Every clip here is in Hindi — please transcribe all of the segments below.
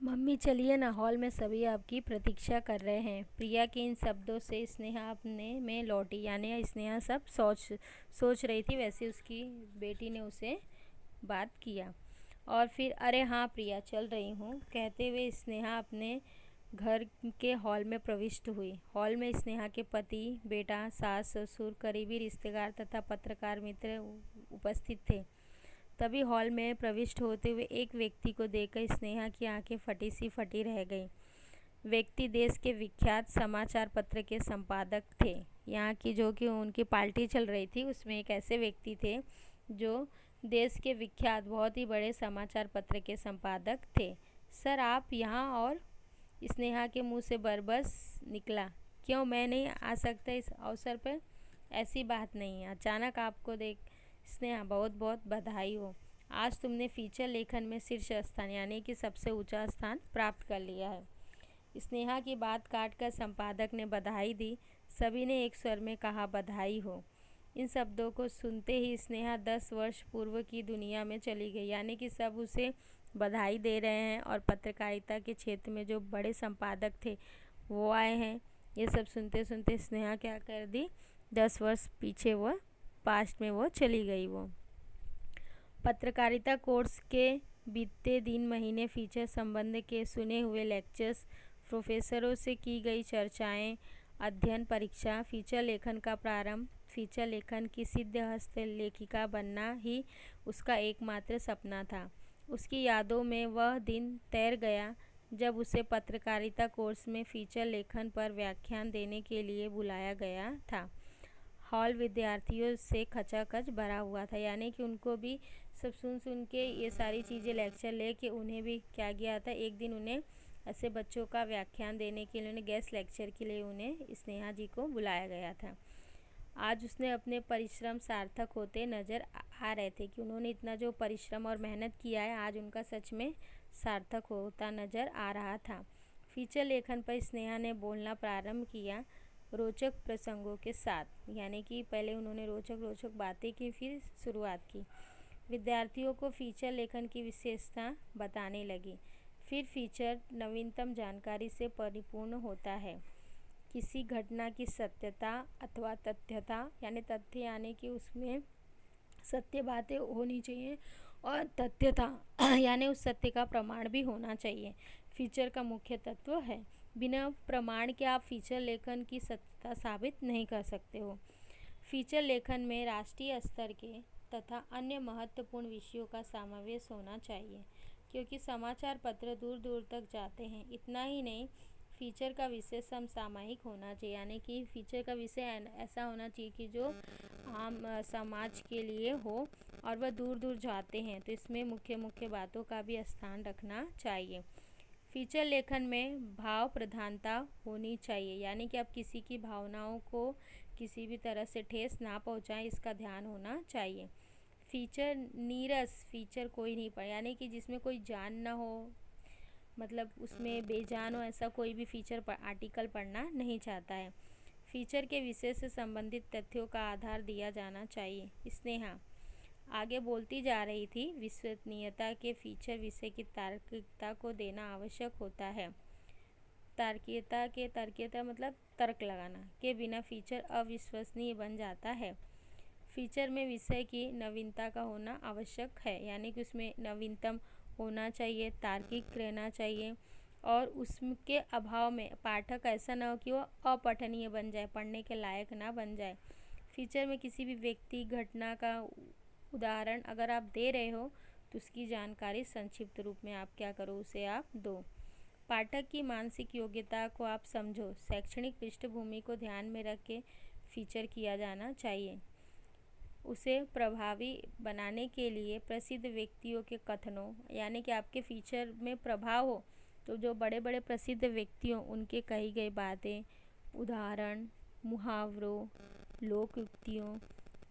मम्मी चलिए ना, हॉल में सभी आपकी प्रतीक्षा कर रहे हैं। प्रिया के इन शब्दों से स्नेहा अपने में लौटी। यानी स्नेहा सब सोच रही थी, वैसे उसकी बेटी ने उसे बात किया। और फिर अरे हाँ प्रिया, चल रही हूँ कहते हुए स्नेहा अपने घर के हॉल में प्रविष्ट हुई। हॉल में स्नेहा के पति, बेटा, सास, ससुर, करीबी रिश्तेदार तथा पत्रकार मित्र उपस्थित थे। तभी हॉल में प्रविष्ट होते हुए एक व्यक्ति को देखकर स्नेहा की आंखें फटी सी फटी रह गईं। व्यक्ति देश के विख्यात समाचार पत्र के संपादक थे। यहाँ की जो कि उनकी पार्टी चल रही थी, उसमें एक ऐसे व्यक्ति थे जो देश के विख्यात बहुत ही बड़े समाचार पत्र के संपादक थे। सर आप यहाँ? और स्नेहा के मुंह से बरबस निकला, क्यों मैं नहीं आ सकता इस अवसर पर? ऐसी बात नहीं है, अचानक आपको देख स्नेहा बहुत बहुत बधाई हो। आज तुमने फीचर लेखन में शीर्ष स्थान यानी कि सबसे ऊंचा स्थान प्राप्त कर लिया है। स्नेहा की बात काटकर संपादक ने बधाई दी। सभी ने एक स्वर में कहा बधाई हो। इन शब्दों को सुनते ही स्नेहा 10 वर्ष पूर्व की दुनिया में चली गई। यानी कि सब उसे बधाई दे रहे हैं और पत्रकारिता के क्षेत्र में जो बड़े संपादक थे वो आए हैं। ये सब सुनते सुनते स्नेहा क्या कर दी, 10 वर्ष पीछे वो पास्ट में वो चली गई। वो पत्रकारिता कोर्स के बीते दिन महीने, फीचर संबंध के सुने हुए लेक्चर्स, प्रोफेसरों से की गई चर्चाएं, अध्ययन परीक्षा, फीचर लेखन का प्रारंभ, फीचर लेखन की सिद्धहस्त लेखिका बनना ही उसका एकमात्र सपना था। उसकी यादों में वह दिन तैर गया जब उसे पत्रकारिता कोर्स में फीचर लेखन पर व्याख्यान देने के लिए बुलाया गया था। हॉल विद्यार्थियों से खचाखच भरा हुआ था। यानी कि उनको भी सब सुन के ये सारी चीज़ें लेक्चर लेके उन्हें भी क्या गया था, एक दिन उन्हें ऐसे बच्चों का व्याख्यान देने के लिए, उन्हें गेस्ट लेक्चर के लिए उन्हें स्नेहा जी को बुलाया गया था। आज उसने अपने परिश्रम सार्थक होते नज़र आ रहे थे कि उन्होंने इतना जो परिश्रम और मेहनत किया है, आज उनका सच में सार्थक होता नज़र आ रहा था। फीचर लेखन पर स्नेहा ने बोलना प्रारंभ किया रोचक प्रसंगों के साथ। यानी कि पहले उन्होंने रोचक बातें की, फिर शुरुआत की। विद्यार्थियों को फीचर लेखन की विशेषता बताने लगी। फिर फीचर नवीनतम जानकारी से परिपूर्ण होता है। किसी घटना की सत्यता अथवा तथ्यता, यानी तथ्य यानी कि उसमें सत्य बातें होनी चाहिए, और तथ्यता यानी उस सत्य का प्रमाण भी होना चाहिए। फीचर का मुख्य तत्व है। बिना प्रमाण के आप फीचर लेखन की सत्यता साबित नहीं कर सकते हो। फीचर लेखन में राष्ट्रीय स्तर के तथा अन्य महत्वपूर्ण विषयों का समावेश होना चाहिए, क्योंकि समाचार पत्र दूर दूर तक जाते हैं। इतना ही नहीं, फीचर का विषय समसामयिक होना चाहिए। यानी कि फीचर का विषय ऐसा होना चाहिए कि जो आम समाज के लिए हो और वह दूर दूर जाते हैं, तो इसमें मुख्य बातों का भी स्थान रखना चाहिए। फीचर लेखन में भाव प्रधानता होनी चाहिए। यानी कि आप किसी की भावनाओं को किसी भी तरह से ठेस ना पहुंचाएं, इसका ध्यान होना चाहिए। फीचर नीरस फीचर कोई नहीं पढ़े, यानी कि जिसमें कोई जान ना हो, मतलब उसमें बेजान हो, ऐसा कोई भी फीचर आर्टिकल पढ़ना नहीं चाहता है। फीचर के विषय से संबंधित तथ्यों का आधार दिया जाना चाहिए। स्नेहा आगे बोलती जा रही थी, विश्वसनीयता के फीचर विषय की तार्किकता को देना आवश्यक होता है। तार्किकता मतलब तर्क लगाना के बिना फीचर अविश्वसनीय बन जाता है। फीचर में विषय की नवीनता का होना आवश्यक है। यानी कि उसमें नवीनतम होना चाहिए, तार्किक रहना चाहिए, और उसके अभाव में पाठक ऐसा ना हो कि वो अपठनीय बन जाए, पढ़ने के लायक ना बन जाए। फीचर में किसी भी व्यक्ति घटना का उदाहरण अगर आप दे रहे हो तो उसकी जानकारी संक्षिप्त रूप में आप क्या करो, उसे आप दो। पाठक की मानसिक योग्यता को आप समझो। शैक्षणिक पृष्ठभूमि को ध्यान में रख के फीचर किया जाना चाहिए। उसे प्रभावी बनाने के लिए प्रसिद्ध व्यक्तियों के कथनों, यानी कि आपके फीचर में प्रभाव हो तो जो बड़े बड़े प्रसिद्ध व्यक्तियों उनके कही गई बातें, उदाहरण, मुहावरों, लोकयुक्तियों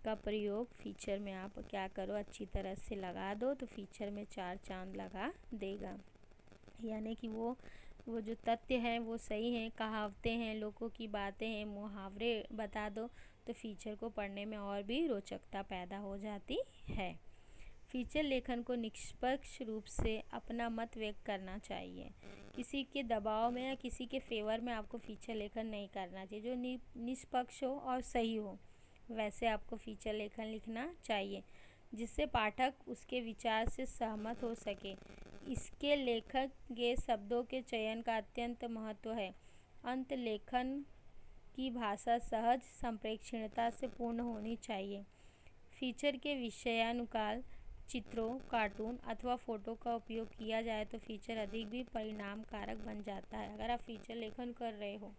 का प्रयोग फीचर में आप क्या करो, अच्छी तरह से लगा दो, तो फीचर में 4 चांद लगा देगा। यानी कि वो जो तथ्य हैं वो सही हैं, कहावतें हैं, लोगों की बातें हैं, मुहावरे बता दो, तो फीचर को पढ़ने में और भी रोचकता पैदा हो जाती है। फीचर लेखन को निष्पक्ष रूप से अपना मत व्यक्त करना चाहिए। किसी के दबाव में या किसी के फेवर में आपको फीचर लेखन नहीं करना चाहिए। जो निष्पक्ष हो और सही हो वैसे आपको फीचर लेखन लिखना चाहिए, जिससे पाठक उसके विचार से सहमत हो सके। इसके लेखक के शब्दों के चयन का अत्यंत महत्व है। अंत लेखन की भाषा सहज संप्रेक्षणीयता से पूर्ण होनी चाहिए। फीचर के विषयानुकाल चित्रों, कार्टून अथवा फ़ोटो का उपयोग किया जाए तो फीचर अधिक भी परिणामकारक बन जाता है। अगर आप फीचर लेखन कर रहे हो,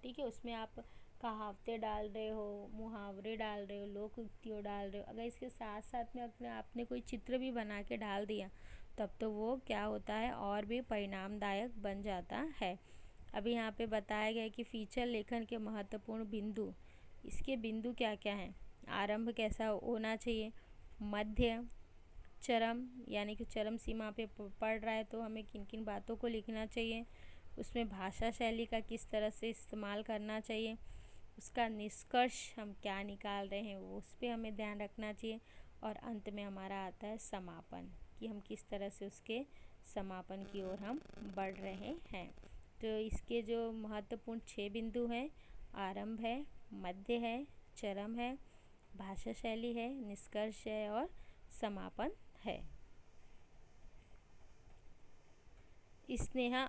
ठीक है, उसमें आप कहावतें डाल रहे हो, मुहावरे डाल रहे हो, लोकोक्तियों डाल रहे हो, अगर इसके साथ साथ में अपने आपने कोई चित्र भी बना के डाल दिया तब तो वो क्या होता है, और भी परिणामदायक बन जाता है। अभी यहाँ पे बताया गया है कि फीचर लेखन के महत्वपूर्ण बिंदु। इसके बिंदु क्या क्या हैं? आरंभ कैसा होना चाहिए, मध्य, चरम, यानी कि चरम सीमा पे पड़ रहा है तो हमें किन किन बातों को लिखना चाहिए, उसमें भाषा शैली का किस तरह से इस्तेमाल करना चाहिए, उसका निष्कर्ष हम क्या निकाल रहे हैं वो उस पर हमें ध्यान रखना चाहिए, और अंत में हमारा आता है समापन, कि हम किस तरह से उसके समापन की ओर हम बढ़ रहे हैं। तो इसके जो महत्वपूर्ण 6 बिंदु हैं, आरंभ है, मध्य है, चरम है, भाषा शैली है, निष्कर्ष है और समापन है। स्नेहा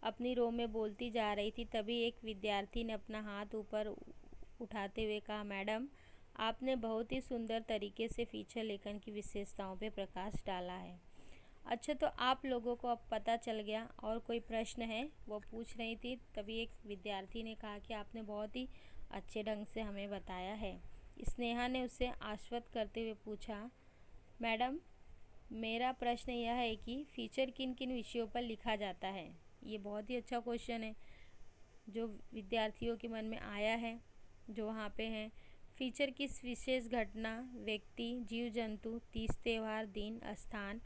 अपनी रो में बोलती जा रही थी, तभी एक विद्यार्थी ने अपना हाथ ऊपर उठाते हुए कहा, मैडम, आपने बहुत ही सुंदर तरीके से फीचर लेखन की विशेषताओं पर प्रकाश डाला है। अच्छा, तो आप लोगों को अब पता चल गया। और कोई प्रश्न है? वो पूछ रही थी, तभी एक विद्यार्थी ने कहा कि आपने बहुत ही अच्छे ढंग से हमें बताया है। स्नेहा ने उसे आश्वस्त करते हुए पूछा, मैडम, मेरा प्रश्न यह है कि फीचर किन किन विषयों पर लिखा जाता है। ये बहुत ही अच्छा क्वेश्चन है जो विद्यार्थियों के मन में आया है, जो वहाँ पे हैं। फीचर किस विशेष घटना, व्यक्ति, जीव जंतु, तीज त्यौहार, दिन, स्थान,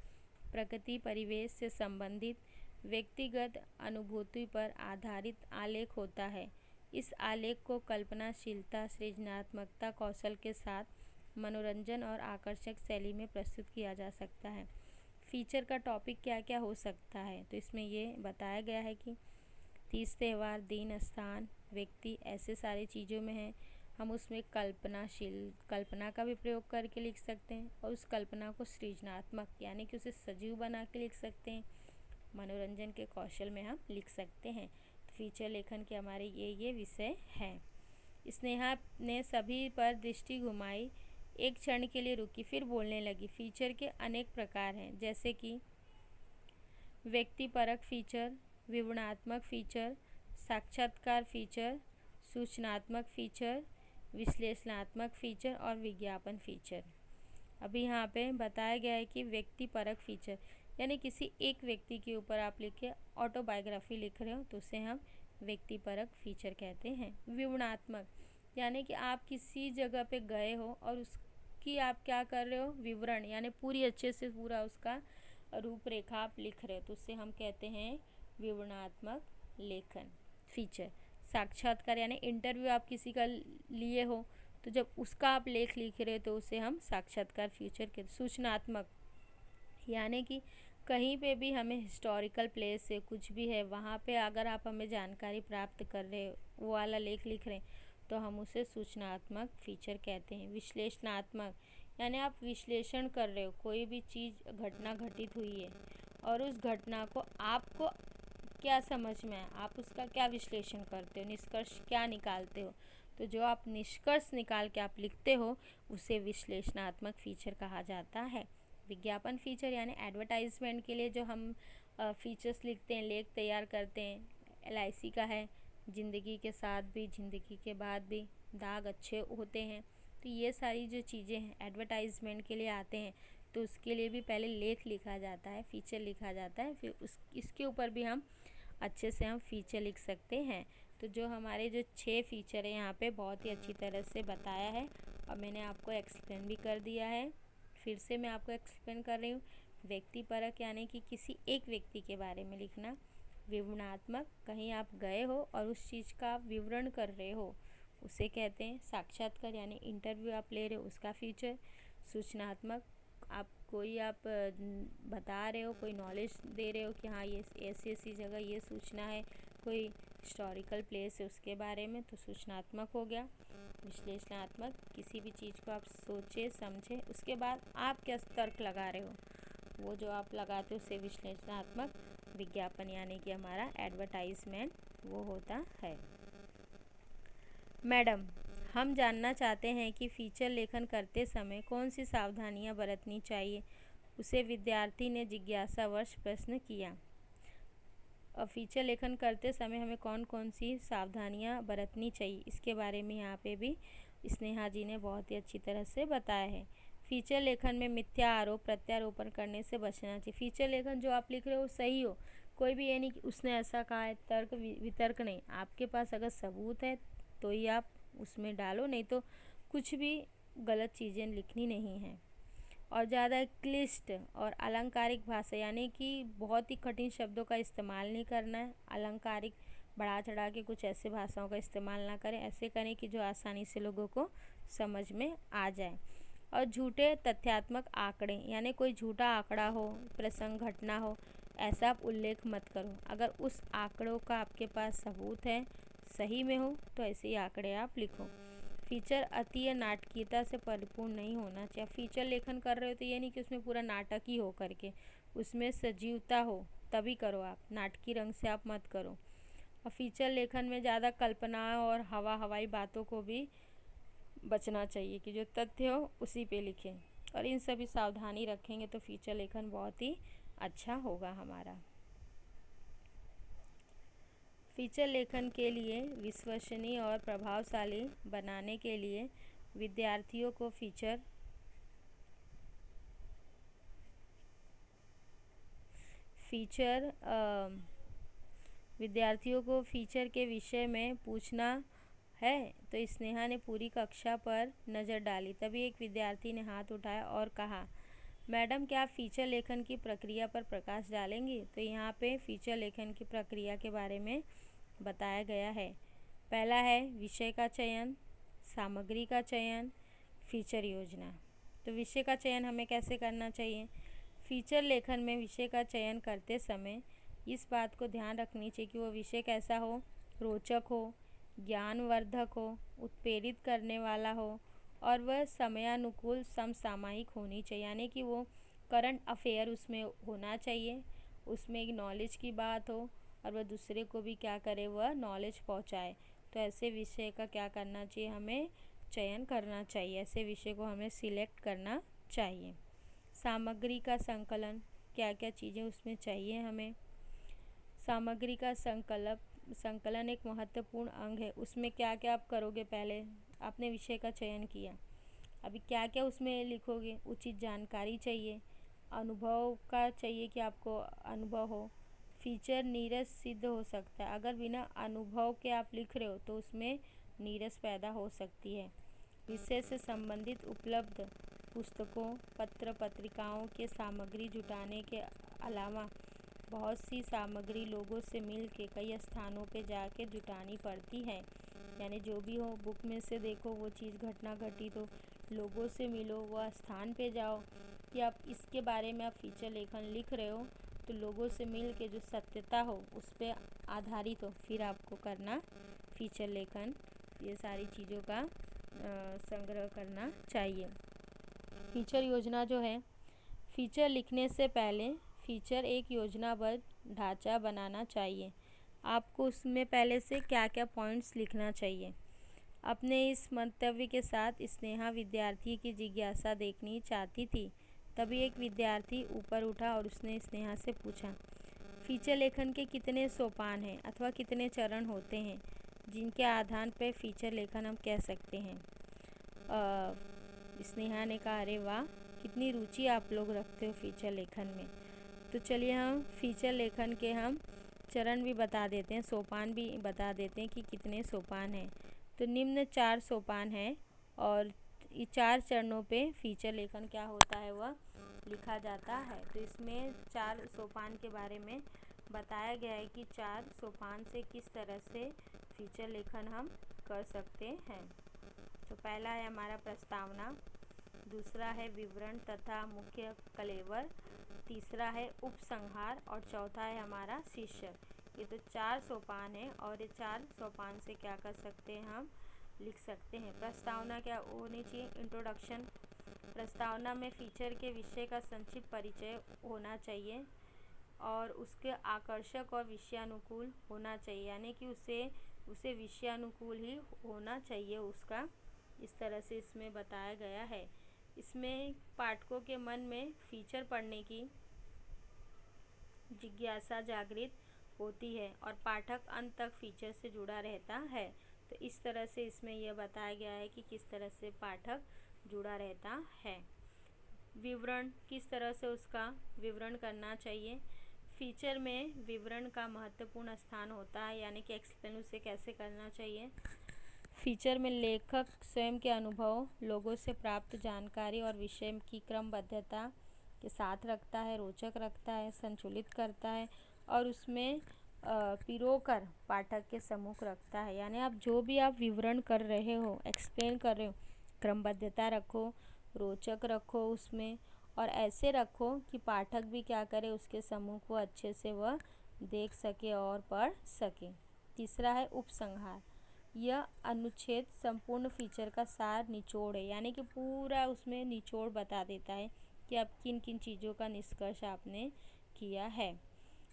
प्रकृति, परिवेश से संबंधित व्यक्तिगत अनुभूति पर आधारित आलेख होता है। इस आलेख को कल्पनाशीलता, सृजनात्मकता, कौशल के साथ मनोरंजन और आकर्षक शैली में प्रस्तुत किया जा सकता है। फीचर का टॉपिक क्या क्या हो सकता है, तो इसमें ये बताया गया है कि तीज त्यौहार, दिन, स्थान, व्यक्ति, ऐसे सारी चीज़ों में है। हम उसमें कल्पना का भी प्रयोग करके लिख सकते हैं, और उस कल्पना को सृजनात्मक यानी कि उसे सजीव बना के लिख सकते हैं। मनोरंजन के कौशल में हम लिख सकते हैं। तो फीचर लेखन के हमारे ये विषय हैं। स्नेहा ने सभी पर दृष्टि घुमाई, एक क्षण के लिए रुकी, फिर बोलने लगी। फीचर के अनेक प्रकार हैं, जैसे कि व्यक्तिपरक फीचर, विवरणात्मक फीचर, साक्षात्कार फीचर, सूचनात्मक फीचर, विश्लेषणात्मक फीचर और विज्ञापन फीचर। अभी यहाँ पे बताया गया है कि व्यक्तिपरक फीचर यानी किसी एक व्यक्ति के ऊपर आप लिख के ऑटोबायोग्राफी लिख रहे हो तो उसे हम व्यक्तिपरक फीचर कहते हैं। विवरणात्मक यानी कि आप किसी जगह पे गए हो और उसकी आप क्या कर रहे हो, विवरण यानी पूरी अच्छे से पूरा उसका रूपरेखा आप लिख रहे हो तो उसे हम कहते हैं विवरणात्मक लेखन फीचर। साक्षात्कार यानी इंटरव्यू आप किसी का लिए हो तो जब उसका आप लेख लिख रहे हो तो उसे हम साक्षात्कार फीचर के। सूचनात्मक यानी कि कहीं पे भी हमें हिस्टोरिकल प्लेस से कुछ भी है वहाँ पे अगर आप हमें जानकारी प्राप्त कर रहे हो वो वाला लेख लिख रहे हैं तो हम उसे सूचनात्मक फीचर कहते हैं। विश्लेषणात्मक यानी आप विश्लेषण कर रहे हो, कोई भी चीज़ घटना घटित हुई है और उस घटना को आपको क्या समझ में आया, आप उसका क्या विश्लेषण करते हो, निष्कर्ष क्या निकालते हो, तो जो आप निष्कर्ष निकाल के आप लिखते हो उसे विश्लेषणात्मक फीचर कहा जाता है। विज्ञापन फीचर यानी एडवर्टाइजमेंट के लिए जो हम फीचर्स लिखते हैं, लेख तैयार करते हैं। LIC का है, ज़िंदगी के साथ भी ज़िंदगी के बाद भी, दाग अच्छे होते हैं। तो ये सारी जो चीज़ें हैं एडवर्टाइजमेंट के लिए आते हैं तो उसके लिए भी पहले लेख लिखा जाता है, फीचर लिखा जाता है, फिर इसके ऊपर भी हम अच्छे से हम फीचर लिख सकते हैं। तो जो हमारे जो 6 फीचर है यहाँ पे बहुत ही अच्छी तरह से बताया है और मैंने आपको एक्सप्लेन भी कर दिया है। फिर से मैं आपको एक्सप्लेन कर रही हूँ। व्यक्तिपरक यानी कि किसी एक व्यक्ति के बारे में लिखना। विवरणात्मक कहीं आप गए हो और उस चीज़ का आप विवरण कर रहे हो उसे कहते हैं। साक्षात्कार यानी इंटरव्यू आप ले रहे हो उसका फीचर। सूचनात्मक आप बता रहे हो, कोई नॉलेज दे रहे हो कि हाँ ये ऐसी ऐसी जगह ये सूचना है, कोई हिस्टोरिकल प्लेस है उसके बारे में, तो सूचनात्मक हो गया। विश्लेषणात्मक, किसी भी चीज़ को आप सोचे समझे उसके बाद आप क्या तर्क लगा रहे हो, वो जो आप लगाते हो उसे विश्लेषणात्मक। विज्ञापन यानी कि हमारा एडवर्टाइजमेंट वो होता है। मैडम, हम जानना चाहते हैं कि फीचर लेखन करते समय कौन सी सावधानियां बरतनी चाहिए, उसे विद्यार्थी ने जिज्ञासावश प्रश्न किया। और फीचर लेखन करते समय हमें कौन कौन सी सावधानियां बरतनी चाहिए, इसके बारे में यहाँ पे भी स्नेहा जी ने बहुत ही अच्छी तरह से बताया है। फीचर लेखन में मिथ्या आरोप प्रत्यारोपण करने से बचना चाहिए। फीचर लेखन जो आप लिख रहे हो सही हो, कोई भी ये नहीं कि उसने ऐसा कहा है, तर्क वितर्क नहीं। आपके पास अगर सबूत है तो ही आप उसमें डालो, नहीं तो कुछ भी गलत चीज़ें लिखनी नहीं है। और ज़्यादा क्लिष्ट और अलंकारिक भाषा यानी कि बहुत ही कठिन शब्दों का इस्तेमाल नहीं करना है। अलंकारिक बढ़ा चढ़ा के कुछ ऐसे भाषाओं का इस्तेमाल ना करें, ऐसे करें कि जो आसानी से लोगों को समझ में आ जाए। और झूठे तथ्यात्मक आंकड़े यानी कोई झूठा आंकड़ा हो, प्रसंग घटना हो, ऐसा आप उल्लेख मत करो। अगर उस आंकड़ों का आपके पास सबूत है, सही में हो, तो ऐसे ही आंकड़े आप लिखो। फीचर अति नाटकीयता से परिपूर्ण नहीं होना चाहिए। फीचर लेखन कर रहे हो तो ये नहीं कि उसमें पूरा नाटक ही हो करके, उसमें सजीवता हो तभी करो आप, नाटकीय रंग से आप मत करो। और फीचर लेखन में ज़्यादा कल्पना और हवाई बातों को भी बचना चाहिए कि जो तथ्य हो उसी पे लिखें। और इन सभी सावधानी रखेंगे तो फीचर लेखन बहुत ही अच्छा होगा हमारा। फीचर लेखन के लिए विश्वसनीय और प्रभावशाली बनाने के लिए विद्यार्थियों को फीचर के विषय में पूछना है। तो स्नेहा ने पूरी कक्षा पर नज़र डाली। तभी एक विद्यार्थी ने हाथ उठाया और कहा, मैडम क्या आप फीचर लेखन की प्रक्रिया पर प्रकाश डालेंगी? तो यहाँ पे फीचर लेखन की प्रक्रिया के बारे में बताया गया है। पहला है विषय का चयन, सामग्री का चयन, फीचर योजना। तो विषय का चयन हमें कैसे करना चाहिए? फीचर लेखन में विषय का चयन करते समय इस बात को ध्यान रखनी चाहिए कि वो विषय कैसा हो, रोचक हो, ज्ञानवर्धक हो, उत्प्रेरित करने वाला हो और वह समयानुकूल समसामयिक होनी चाहिए। यानी कि वो करंट अफेयर उसमें होना चाहिए, उसमें एक नॉलेज की बात हो और वह दूसरे को भी क्या करे, वह नॉलेज पहुंचाए। तो ऐसे विषय का क्या करना चाहिए, हमें चयन करना चाहिए, ऐसे विषय को हमें सिलेक्ट करना चाहिए। सामग्री का संकलन, क्या क्या चीज़ें उसमें चाहिए हमें। सामग्री का संकलन एक महत्वपूर्ण अंग है। उसमें क्या क्या आप करोगे, पहले आपने विषय का चयन किया, अभी क्या क्या उसमें लिखोगे। उचित जानकारी चाहिए, अनुभव का चाहिए कि आपको अनुभव हो। फीचर नीरस सिद्ध हो सकता है, अगर बिना अनुभव के आप लिख रहे हो तो उसमें नीरस पैदा हो सकती है। विषय से संबंधित उपलब्ध पुस्तकों, पत्र पत्रिकाओं के सामग्री जुटाने के अलावा बहुत सी सामग्री लोगों से मिल के कई स्थानों पे जाके जुटानी पड़ती है। यानी जो भी हो बुक में से देखो वो चीज़ घटना घटी तो लोगों से मिलो, वह स्थान पे जाओ कि आप इसके बारे में आप फीचर लेखन लिख रहे हो तो लोगों से मिल के जो सत्यता हो उस पर आधारित हो, फिर आपको करना फीचर लेखन। ये सारी चीज़ों का संग्रह करना चाहिए। फीचर योजना जो है, फीचर लिखने से पहले फीचर एक योजनाबद्ध ढांचा बनाना चाहिए। आपको उसमें पहले से क्या क्या पॉइंट्स लिखना चाहिए। अपने इस मंतव्य के साथ स्नेहा विद्यार्थी की जिज्ञासा देखनी चाहती थी। तभी एक विद्यार्थी ऊपर उठा और उसने स्नेहा से पूछा, फीचर लेखन के कितने सोपान हैं अथवा कितने चरण होते हैं जिनके आधार पर फीचर लेखन हम कह सकते हैं? स्नेहा ने कहा, अरे वाह, कितनी रुचि आप लोग रखते हो फीचर लेखन में। तो चलिए हम फीचर लेखन के हम चरण भी बता देते हैं, सोपान भी बता देते हैं कि कितने सोपान हैं। तो निम्न 4 सोपान हैं और ये 4 चरणों पे फीचर लेखन क्या होता है वह लिखा जाता है। तो इसमें 4 सोपान के बारे में बताया गया है कि 4 सोपान से किस तरह से फीचर लेखन हम कर सकते हैं। तो पहला है हमारा प्रस्तावना, दूसरा है विवरण तथा मुख्य कलेवर, तीसरा है उपसंहार और चौथा है हमारा शीर्षक। ये तो 4 सोपान है और ये 4 सोपान से क्या कर सकते हैं, हम लिख सकते हैं। प्रस्तावना क्या होनी चाहिए, इंट्रोडक्शन। प्रस्तावना में फीचर के विषय का संक्षिप्त परिचय होना चाहिए और उसके आकर्षक और विषयानुकूल होना चाहिए, यानी कि उसे विषयानुकूल ही होना चाहिए उसका। इस तरह से इसमें बताया गया है। इसमें पाठकों के मन में फीचर पढ़ने की जिज्ञासा जागृत होती है और पाठक अंत तक फीचर से जुड़ा रहता है। तो इस तरह से इसमें यह बताया गया है कि किस तरह से पाठक जुड़ा रहता है। विवरण, किस तरह से उसका विवरण करना चाहिए। फीचर में विवरण का महत्वपूर्ण स्थान होता है, यानी कि एक्सप्लेन उसे कैसे करना चाहिए। फीचर में लेखक स्वयं के अनुभव, लोगों से प्राप्त जानकारी और विषय की क्रमबद्धता के साथ रखता है, रोचक रखता है, संतुलित करता है और उसमें पिरोकर पाठक के सम्मुख रखता है। यानी आप जो भी आप विवरण कर रहे हो, एक्सप्लेन कर रहे हो, क्रमबद्धता रखो, रोचक रखो उसमें, और ऐसे रखो कि पाठक भी क्या करे, उसके सम्मुख वो अच्छे से वह देख सके और पढ़ सके। तीसरा है उपसंहार। यह अनुच्छेद संपूर्ण फीचर का सार निचोड़ है, यानी कि पूरा उसमें निचोड़ बता देता है कि आप किन किन चीज़ों का निष्कर्ष आपने किया है।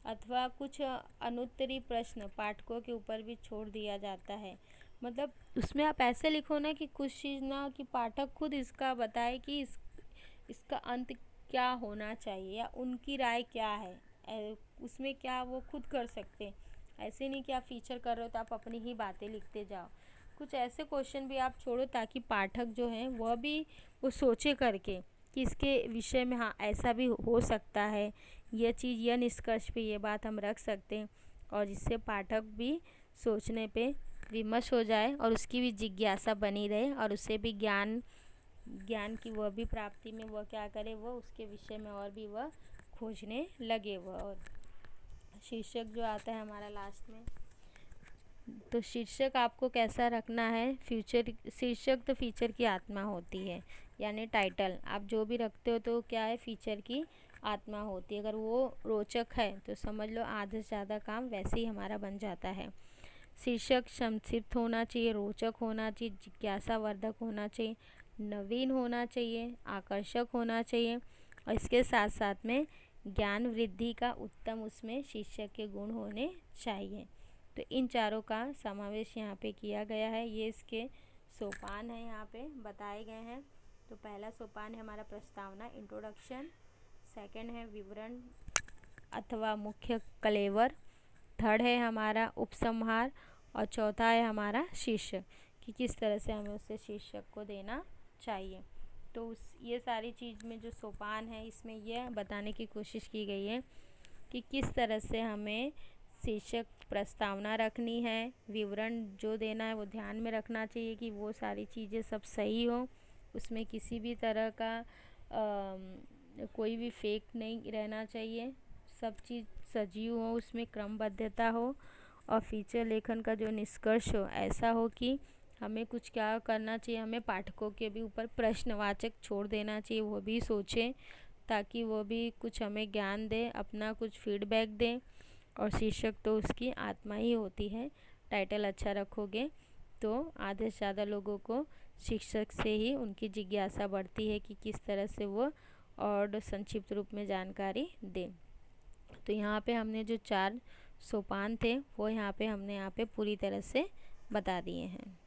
अथवा कुछ अनुत्तरी प्रश्न पाठकों के ऊपर भी छोड़ दिया जाता है। मतलब उसमें आप ऐसे लिखो ना कि कुछ चीज़ ना कि पाठक खुद इसका बताए कि इसका अंत क्या होना चाहिए या उनकी राय क्या है, उसमें क्या वो खुद कर सकते हैं। ऐसे नहीं कि आप फीचर कर रहे हो तो आप अपनी ही बातें लिखते जाओ। कुछ ऐसे क्वेश्चन भी आप छोड़ो ताकि पाठक जो है वह भी वो सोचे करके कि इसके विषय में हाँ ऐसा भी हो सकता है, यह चीज़, यह निष्कर्ष पे ये बात हम रख सकते हैं, और जिससे पाठक भी सोचने पे विमर्श हो जाए और उसकी भी जिज्ञासा बनी रहे और उसे भी ज्ञान की वह भी प्राप्ति में वह क्या करे, वह उसके विषय में और भी वह खोजने लगे वह। और शीर्षक जो आता है हमारा लास्ट में, तो शीर्षक आपको कैसा रखना है। शीर्षक तो फीचर की आत्मा होती है, यानी टाइटल आप जो भी रखते हो तो क्या है, फीचर की आत्मा होती है। अगर वो रोचक है तो समझ लो आधे से ज़्यादा काम वैसे ही हमारा बन जाता है। शीर्षक संक्षिप्त होना चाहिए, रोचक होना चाहिए, जिज्ञासावर्धक होना चाहिए, नवीन होना चाहिए, आकर्षक होना चाहिए और इसके साथ साथ में ज्ञान वृद्धि का उत्तम उसमें शीर्षक के गुण होने चाहिए। तो इन चारों का समावेश यहाँ पे किया गया है। ये इसके सोपान हैं यहाँ पे बताए गए हैं। तो पहला सोपान है हमारा प्रस्तावना, इंट्रोडक्शन। सेकंड है विवरण अथवा मुख्य कलेवर। थर्ड है हमारा उपसंहार और चौथा है हमारा शीर्षक, कि किस तरह से हमें उससे शीर्षक को देना चाहिए। तो ये सारी चीज़ में जो सोपान है इसमें यह बताने की कोशिश की गई है कि किस तरह से हमें शीर्षक प्रस्तावना रखनी है, विवरण जो देना है वो ध्यान में रखना चाहिए कि वो सारी चीज़ें सब सही हो, उसमें किसी भी तरह का कोई भी फेक नहीं रहना चाहिए, सब चीज़ सजीव हो, उसमें क्रमबद्धता हो और फीचर लेखन का जो निष्कर्ष हो ऐसा हो कि हमें कुछ क्या करना चाहिए, हमें पाठकों के भी ऊपर प्रश्नवाचक छोड़ देना चाहिए, वो भी सोचें ताकि वो भी कुछ हमें ज्ञान दें, अपना कुछ फीडबैक दें। और शीर्षक तो उसकी आत्मा ही होती है। टाइटल अच्छा रखोगे तो आधे से ज़्यादा लोगों को शीर्षक से ही उनकी जिज्ञासा बढ़ती है कि किस तरह से वो और संक्षिप्त रूप में जानकारी दें। तो यहाँ पे हमने जो 4 सोपान थे वो यहाँ पे हमने पूरी तरह से बता दिए हैं।